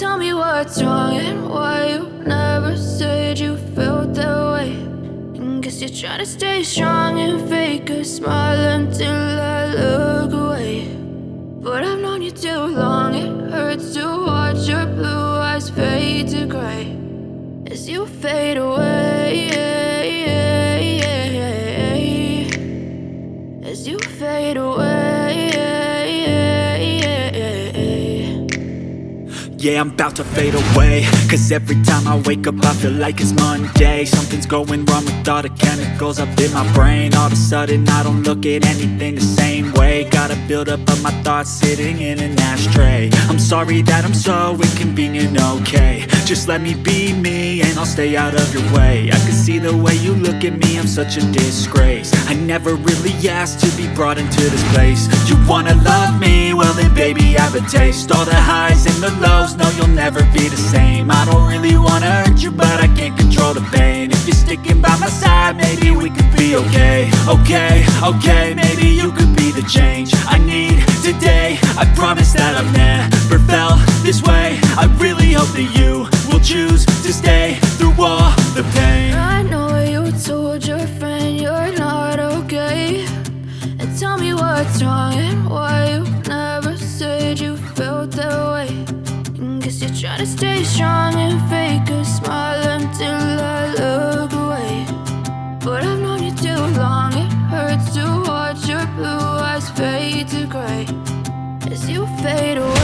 Tell me what's wrong and why you never said you felt that way. And guess you're trying to stay strong and fake a smile until I look away. But I've known you too long, it hurts to watch your blue eyes fade to gray as you fade away, as you fade away. Yeah, I'm about to fade away, cause every time I wake up I feel like it's Monday. Something's going wrong with all the chemicals up in my brain. All of a sudden I don't look at anything the same way. Got a buildup of my thoughts sitting in an ashtray. I'm sorry that I'm so inconvenient, okay. Just let me be me and I'll stay out of your way. I can see the way you look at me, I'm such a disgrace. I never really asked to be brought into this place. You wanna love me? Well then baby have a taste. All the highs and the lows, no, you'll never be the same. I don't really wanna hurt you, but I can't control the pain. If you're sticking by my side, maybe we could be okay. Okay, maybe you could be the change I need today. I promise that I've never felt this way. I really hope that you will choose to stay through all the pain. I know you told your friend you're not okay, and tell me what's wrong and why you never said you felt that way. Guess you're trying to stay strong and fake a smile until I look away. But I've known you too long, it hurts to watch your blue eyes fade to gray as you fade away.